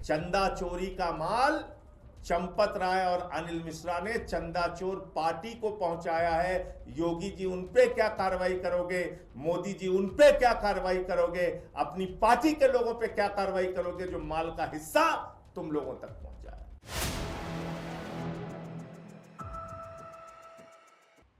चंदा चोरी का माल चंपत राय और अनिल मिश्रा ने चंदा चोर पार्टी को पहुंचाया है। योगी जी उन पे क्या कार्रवाई करोगे? मोदी जी उन पे क्या कार्रवाई करोगे? अपनी पार्टी के लोगों पे क्या कार्रवाई करोगे जो माल का हिस्सा तुम लोगों तक पहुंचा है?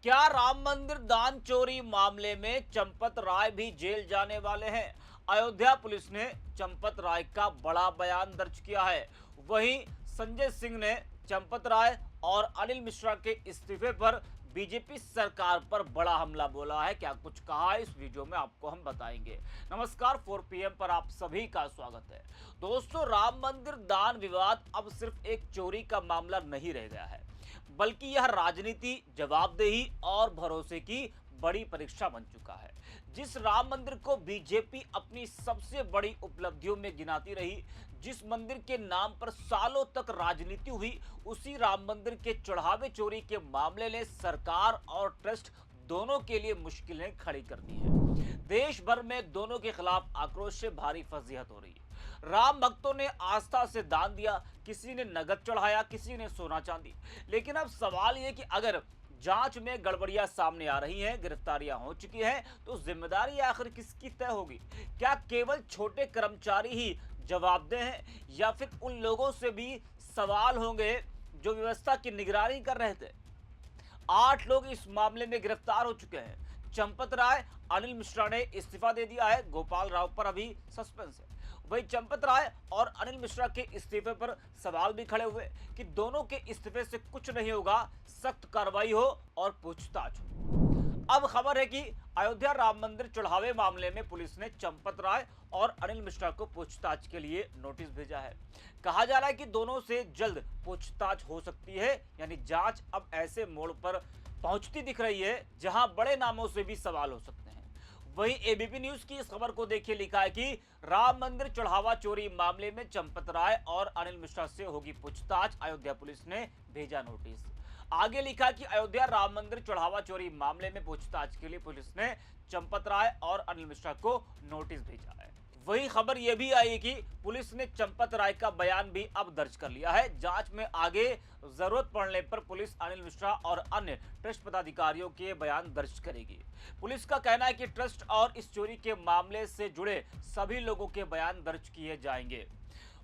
क्या राम मंदिर दान चोरी मामले में चंपत राय भी जेल जाने वाले हैं? अयोध्या पुलिस ने चंपत राय का बड़ा बयान दर्ज किया है। वहीं संजय सिंह ने चंपत राय और अनिल मिश्रा के इस्तीफे पर बीजेपी सरकार पर बड़ा हमला बोला है। क्या कुछ कहा है, इस वीडियो में आपको हम बताएंगे। नमस्कार, 4 PM पर आप सभी का स्वागत है। दोस्तों, राम मंदिर दान विवाद अब सिर्फ एक चोरी का मामला नहीं रह गया है, बल्कि यह राजनीति, जवाबदेही और भरोसे की बड़ी परीक्षा बन चुका है। जिस राम मंदिर को बीजेपी अपनी सबसे बड़ी उपलब्धियों में गिनाती रही, जिस मंदिर के नाम पर सालों तक राजनीति हुई, उसी राम मंदिर के चढ़ावे चोरी के मामले ने सरकार और ट्रस्ट दोनों के लिए मुश्किलें खड़ी कर दी है। देश भर में दोनों के खिलाफ आक्रोश से भारी फजीहत हो रही है। राम भक्तों ने आस्था से दान दिया, किसी ने नगद चढ़ाया, किसी ने सोना चांदी। लेकिन अब सवाल यह कि अगर जांच में गड़बड़ियां सामने आ रही हैं, गिरफ्तारियां हो चुकी हैं, तो जिम्मेदारी आखिर किसकी तय होगी? क्या केवल छोटे कर्मचारी ही जवाबदेह हैं, या फिर उन लोगों से भी सवाल होंगे जो व्यवस्था की निगरानी कर रहे थे? 8 लोग इस मामले में गिरफ्तार हो चुके हैं। चंपत राय, अनिल मिश्रा ने इस्तीफा दे दिया है। गोपाल राव पर अभी सस्पेंस है। वहीं चंपत राय और अनिल मिश्रा के इस्तीफे पर सवाल भी खड़े हुए कि दोनों के इस्तीफे से कुछ नहीं होगा, सख्त कार्रवाई हो और पूछताछ हो। अब खबर है कि अयोध्या राम मंदिर चढ़ावे मामले में पुलिस ने चंपत राय और अनिल मिश्रा को पूछताछ के लिए नोटिस भेजा है। कहा जा रहा है कि दोनों से जल्द पूछताछ हो सकती है, यानी जांच अब ऐसे मोड़ पर पहुंचती दिख रही है जहां बड़े नामों से भी सवाल हो सकते हैं। वहीं एबीपी न्यूज की इस खबर को देखिए, लिखा है कि राम मंदिर चढ़ावा चोरी मामले में चंपत राय और अनिल मिश्रा से होगी पूछताछ, अयोध्या पुलिस ने भेजा नोटिस। आगे लिखा कि अयोध्या राम मंदिर चढ़ावा चोरी मामले में पूछताछ के लिए पुलिस ने चंपत राय और अनिल मिश्रा को नोटिस भेजा है। वही खबर यह भी आई कि पुलिस ने चंपत राय का बयान भी अब दर्ज कर लिया है। जांच में आगे जरूरत पड़ने पर पुलिस अनिल मिश्रा और अन्य ट्रस्ट पदाधिकारियों के बयान दर्ज करेगी। पुलिस का कहना है कि ट्रस्ट और इस चोरी के मामले से जुड़े सभी लोगों के बयान दर्ज किए जाएंगे।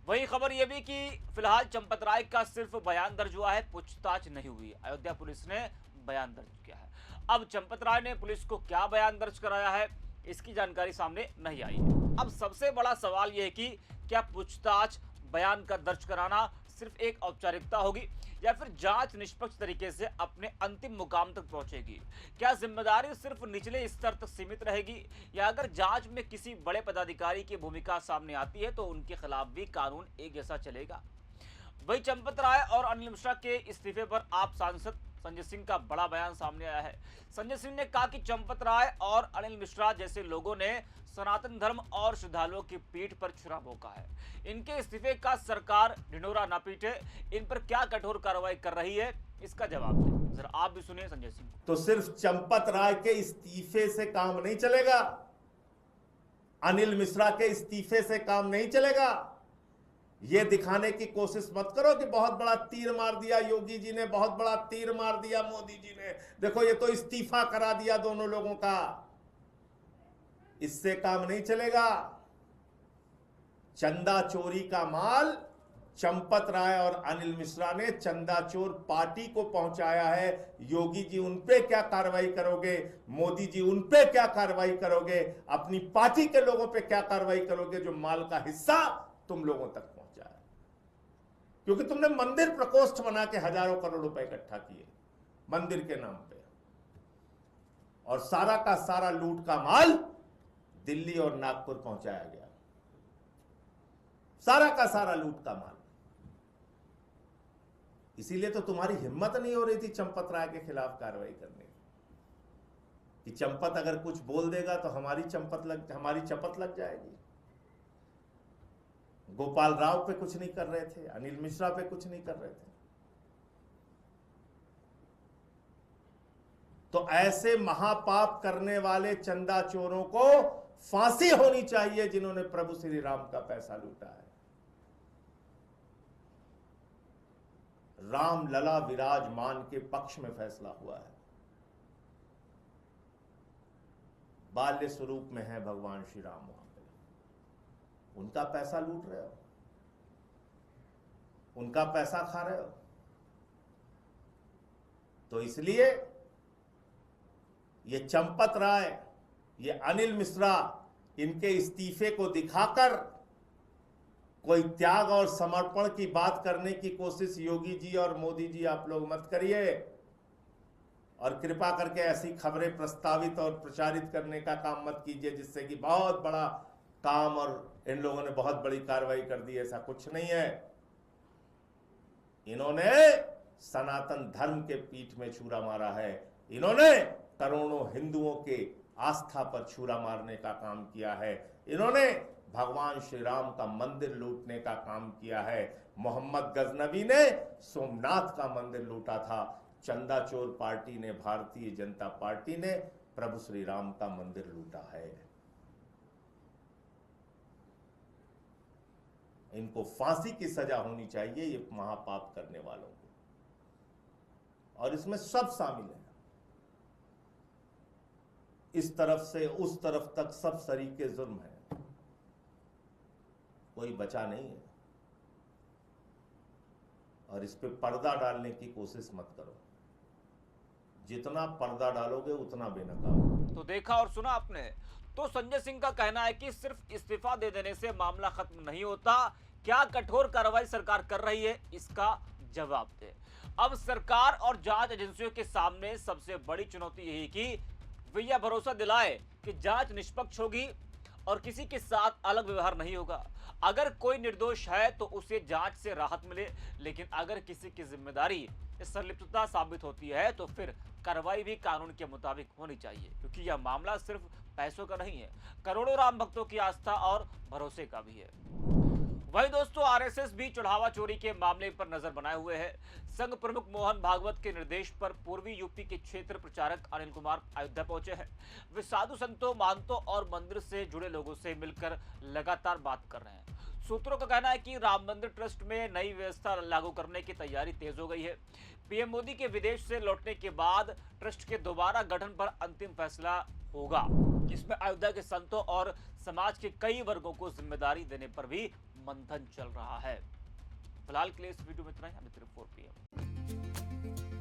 वही खबर यह भी कि फिलहाल चंपत राय का सिर्फ बयान दर्ज हुआ है, पूछताछ नहीं हुई। अयोध्या पुलिस ने बयान दर्ज किया है। अब चंपत राय ने पुलिस को क्या बयान दर्ज कराया है, इसकी जानकारी सामने नहीं आई है। अब सबसे बड़ा सवाल यह है कि क्या पूछताछ, बयान का दर्ज कराना सिर्फ एक औपचारिकता होगी, या फिर जांच निष्पक्ष तरीके से अपने अंतिम मुकाम तक पहुंचेगी? क्या जिम्मेदारी सिर्फ निचले स्तर तक सीमित रहेगी, या अगर जांच में किसी बड़े पदाधिकारी की भूमिका सामने आती है तो उनके खिलाफ भी कानून एक जैसा चलेगा? वही चंपत राय और अनिल मिश्रा के इस्तीफे पर आप सांसद संजय सिंह का बड़ा बयान सामने आया है। संजय सिंह ने कहा कि चंपत राय और अनिल मिश्रा जैसे लोगों ने सनातन धर्म और श्रद्धालुओं की पीठ पर छुरा भोंका है। इनके इस्तीफे का सरकार ढिंढोरा ना पीटे, इन पर क्या कठोर कार्रवाई कर रही है, इसका जवाब दें। जरा आप भी सुनिए संजय सिंह। तो सिर्फ चंपत राय के इस्तीफे से काम नहीं चलेगा, अनिल मिश्रा के इस्तीफे से काम नहीं चलेगा। यह दिखाने की कोशिश मत करो कि बहुत बड़ा तीर मार दिया योगी जी ने, बहुत बड़ा तीर मार दिया मोदी जी ने, देखो ये तो इस्तीफा करा दिया दोनों लोगों का। इससे काम नहीं चलेगा। चंदा चोरी का माल चंपत राय और अनिल मिश्रा ने चंदा चोर पार्टी को पहुंचाया है। योगी जी उन पे क्या कार्रवाई करोगे? मोदी जी उन पे क्या कार्रवाई करोगे? अपनी पार्टी के लोगों पे क्या कार्रवाई करोगे जो माल का हिस्सा तुम लोगों तक पहुंचा है? क्योंकि तुमने मंदिर प्रकोष्ठ बना के हजारों करोड़ रुपए इकट्ठा किए मंदिर के नाम पे, और सारा का सारा लूट का माल दिल्ली और नागपुर पहुंचाया गया। सारा का सारा लूट का माल। इसीलिए तो तुम्हारी हिम्मत नहीं हो रही थी चंपत राय के खिलाफ कार्रवाई करने की, कि चंपत अगर कुछ बोल देगा तो हमारी चपत लग जाएगी। गोपाल राव पे कुछ नहीं कर रहे थे, अनिल मिश्रा पे कुछ नहीं कर रहे थे। तो ऐसे महापाप करने वाले चंदा चोरों को फांसी होनी चाहिए जिन्होंने प्रभु श्री राम का पैसा लूटा है। राम लला विराजमान के पक्ष में फैसला हुआ है। बाल्य स्वरूप में है भगवान श्री राम वहां पे, उनका पैसा लूट रहे हो, उनका पैसा खा रहे हो। तो इसलिए ये चंपत राय, ये अनिल मिश्रा, इनके इस्तीफे को दिखाकर कोई त्याग और समर्पण की बात करने की कोशिश योगी जी और मोदी जी आप लोग मत करिए, और कृपा करके ऐसी खबरें प्रस्तावित और प्रचारित करने का काम मत कीजिए जिससे कि बहुत बड़ा काम और इन लोगों ने बहुत बड़ी कार्रवाई कर दी। ऐसा कुछ नहीं है। इन्होंने सनातन धर्म के पीठ में छुरा मारा है। इन्होंने करोड़ों हिंदुओं के आस्था पर छुरा मारने का काम किया है। इन्होंने भगवान श्री राम का मंदिर लूटने का काम किया है। मोहम्मद गजनवी ने सोमनाथ का मंदिर लूटा था। चंदाचोर पार्टी ने, भारतीय जनता पार्टी ने प्रभु श्री राम का मंदिर लूटा है। इनको फांसी की सजा होनी चाहिए, ये महापाप करने वालों को, और इसमें सब शामिल है। इस तरफ से उस तरफ तक सब सरीके जुर्म है, कोई बचा नहीं है। और इस पे पर्दा डालने की कोशिश मत करो, जितना पर्दा डालोगे उतना बेनकाब। तो देखा और सुना आपने। तो संजय सिंह का कहना है कि सिर्फ इस्तीफा दे देने से मामला खत्म नहीं होता। क्या कठोर कार्रवाई सरकार कर रही है, इसका जवाब दे। अब सरकार और जांच एजेंसियों के सामने सबसे बड़ी चुनौती यही कि वे यह भरोसा दिलाए कि जांच निष्पक्ष होगी और किसी के साथ अलग व्यवहार नहीं होगा। अगर कोई निर्दोष है तो उसे जांच से राहत मिले, लेकिन अगर किसी की जिम्मेदारी संलिप्तता साबित होती है तो फिर कार्रवाई भी कानून के मुताबिक होनी चाहिए, क्योंकि यह मामला सिर्फ पैसों का नहीं है, करोड़ों राम भक्तों की आस्था और भरोसे का भी है। वही दोस्तों, आरएसएस भी चढ़ावा चोरी के मामले पर नजर बनाए हुए है। संघ प्रमुख मोहन भागवत के निर्देश पर पूर्वी यूपी के क्षेत्र प्रचारक अनिल कुमार अयोध्या पहुंचे हैं। वे साधु संतों, महंतों और मंदिर से जुड़े लोगों से मिलकर लगातार बात कर रहे हैं। सूत्रों का कहना है कि राम मंदिर ट्रस्ट में नई व्यवस्था लागू करने की तैयारी तेज हो गई है। पीएम मोदी के विदेश से लौटने के बाद ट्रस्ट के दोबारा गठन पर अंतिम फैसला होगा, जिसमें अयोध्या के संतों और समाज के कई वर्गों को जिम्मेदारी देने पर भी मंथन चल रहा है। फिलहाल के लिए इस वीडियो में इतना ही। 4 PM